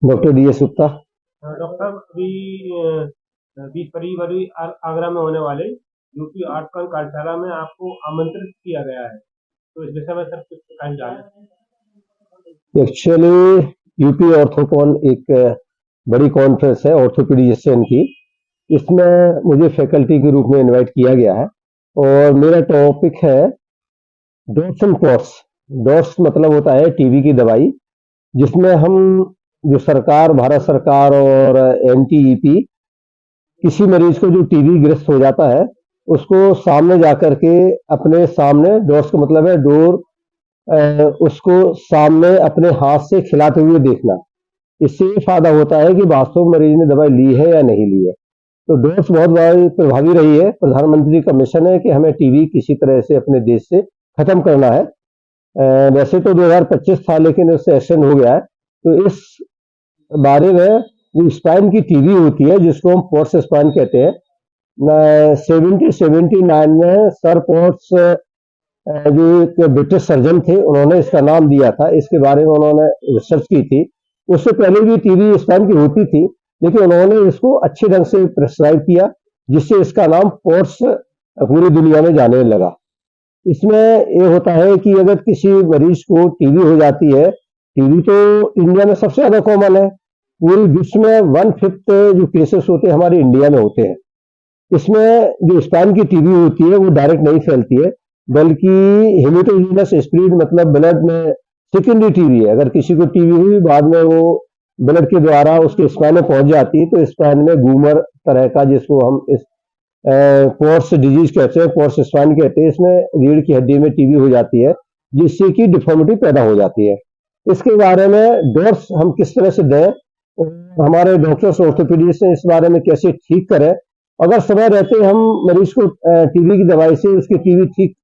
Doctor DS Gupta. Doctor साहब, अभी 20 फरवरी आगरा में होने वाले यूपी आर्ट कॉन कार्यशाला में आपको आमंत्रित किया गया है, तो इस विषय में सर कुछ बताएं जाने। एक्चुअली यूपी ऑर्थोकॉन एक बड़ी कॉन्फ्रेंस है ऑर्थोपेडिशियन की। इसमें मुझे फैकल्टी के रूप में इनवाइट किया गया है और मेरा टॉपिक है डॉट्स एंड क्लॉट्स। डॉट्स मतलब होता है टीबी की दवाई, जिसमें हम जो सरकार, भारत सरकार और NTEP किसी मरीज को जो टीबी ग्रस्त हो जाता है उसको सामने जाकर के अपने सामने, डॉट्स का मतलब है डोर, उसको सामने अपने हाथ से खिलाते हुए देखना। इससे ये फायदा होता है कि वास्तव में मरीज ने दवाई ली है या नहीं ली है। तो डोज बहुत बड़ी प्रभावी रही है। प्रधानमंत्री का मिशन है कि हमें टीबी किसी तरह से अपने देश से खत्म करना है। वैसे तो 2025 था, लेकिन उससे एक्शन हो गया है। तो इस बारे में जो स्पाइन की टीबी होती है, जिसको हम पोर्स स्पाइन कहते हैं, 1779 में सर पोर्स, जो एक ब्रिटिश सर्जन थे, उन्होंने इसका नाम दिया था। इसके बारे में उन्होंने रिसर्च की थी। उससे पहले भी टीबी स्पाइन की होती थी, लेकिन उन्होंने इसको अच्छे ढंग से प्रिस्क्राइब किया, जिससे इसका नाम पोर्स पूरी दुनिया में जाने लगा। इसमें ये होता है कि अगर किसी मरीज को टीबी हो जाती है, टीबी तो इंडिया में सबसे ज्यादा कॉमन है। पूरे विश्व में 1/5 जो केसेस होते हैं हमारे इंडिया में होते हैं। इसमें जो स्पाइन की टीबी होती है वो डायरेक्ट नहीं फैलती है, बल्कि हेमेटोजीनस स्प्रेड, मतलब ब्लड में सेकेंडरी टीबी है। अगर किसी को टीबी हुई, बाद में वो ब्लड के द्वारा उसके स्पाइन में पहुंच जाती है, तो स्पाइन में घूमर तरह का, जिसको हम इस पोर्स डिजीज कहते हैं, पोर्स स्पाइन कहते हैं, इसमें रीढ़ की हड्डी में टीबी हो जाती है, जिससे कि डिफॉर्मिटी पैदा हो जाती है। इसके बारे में डोज हम किस तरह से दें और हमारे डॉक्टर्स ऑर्थोपेडिस्ट इस बारे में कैसे ठीक करें। अगर समय रहते हम मरीज को टीबी की दवाई से उसकी टीबी ठीक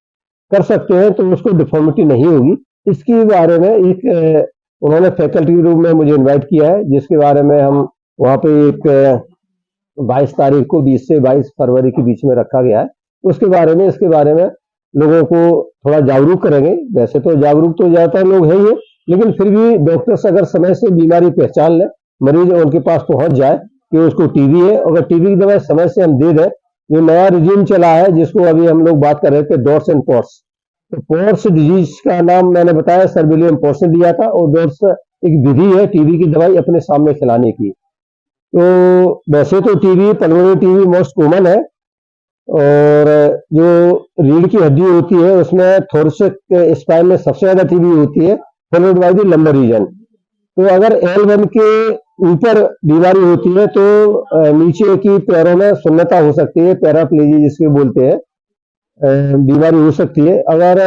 कर सकते हैं, तो उसको डिफॉर्मिटी नहीं होगी। इसके बारे में एक उन्होंने फैकल्टी के रूप में मुझे इनवाइट किया है, जिसके बारे में हम वहाँ पे एक 22 तारीख को 20 से 22 फरवरी के बीच में रखा गया है। उसके बारे में, इसके बारे में लोगों को थोड़ा जागरूक करेंगे। वैसे तो जागरूक तो ज्यादातर लोग है ही है, लेकिन फिर भी डॉक्टर्स अगर समय से बीमारी पहचान ले, मरीज उनके पास पहुंच जाए कि उसको टीबी है, अगर टीबी की दवाई समय से हम दे दें, जो नया रिजीम चला है जिसको अभी हम लोग बात कर रहे थे, डॉट्स एंड पोर्स। तो पोर्स डिजीज का नाम मैंने बताया, सर विलियम पोर्स ने दिया था। और डॉट्स एक विधि है टीबी की दवाई अपने सामने खिलाने की। तो वैसे तो TB, pulmonary TB most common है, और जो रीढ़ की हड्डी होती है उसमें थोरेसिक स्पाइन में सबसे ज्यादा टीबी होती है, followed by the lumbar region. तो अगर L1 के ऊपर बीमारी होती है तो नीचे की पैरों में सुन्नता हो सकती है, पैराप्लेजी जिसके बोलते हैं, बीमारी हो सकती है। अगर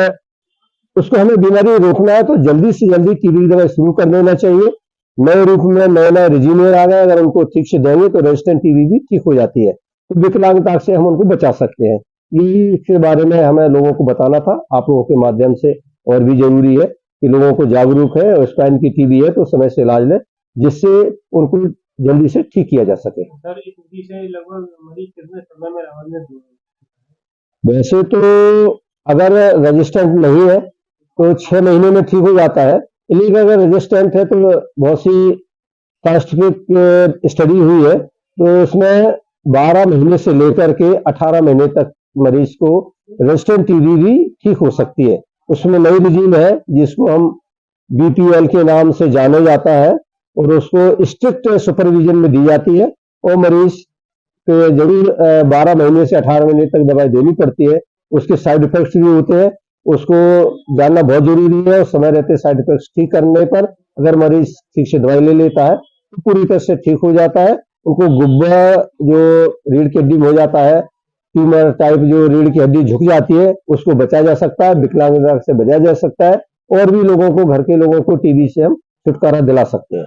उसको हमें बीमारी रोकना है तो जल्दी से जल्दी टीबी की दवाई शुरू कर देना चाहिए। नए रूप में नए नए रिजीमेर आ गए, अगर उनको ठीक से देंगे तो रेजिस्टेंट टीबी भी ठीक हो जाती है। तो विकलांगता से हम उनको बचा सकते हैं। ये इसके बारे में हमें लोगों को बताना था आप लोगों के माध्यम से। और भी जरूरी है कि लोगों को जागरूक है, और स्पाइन की टीबी है तो समय से इलाज लें, जिससे उनको जल्दी से ठीक किया जा सके। सर, इस विधि से लगभग मरीज कितने समय में राहत में दूर? वैसे तो अगर रेजिस्टेंट नहीं है तो 6 महीने में ठीक हो जाता है, लेकिन अगर रेजिस्टेंट है तो बहुत सी साइंटिफिक स्टडी हुई है, तो उसमें 12 महीने से लेकर के 18 महीने तक मरीज को रेजिस्टेंट टीबी भी ठीक हो सकती है। उसमें नई रिजीम है जिसको हम BPL के नाम से जाना जाता है, और उसको स्ट्रिक्ट सुपरविजन में दी जाती है, और मरीज को जरूर 12 महीने से 18 महीने तक दवाई देनी पड़ती है। उसके साइड इफेक्ट्स भी होते हैं, उसको जानना बहुत जरूरी है। और समय रहते साइड इफेक्ट्स ठीक करने पर अगर मरीज ठीक से दवाई ले लेता है तो पूरी तरह से ठीक हो जाता है। उनको गुब्बा, जो रीढ़ की हड्डी में हो जाता है, ट्यूमर टाइप जो रीढ़ की हड्डी झुक जाती है, उसको बचा जा सकता है, विकलांगता से बचा जा सकता है, और भी लोगों को, घर के लोगों को टीबी से हम छुटकारा दिला सकते हैं।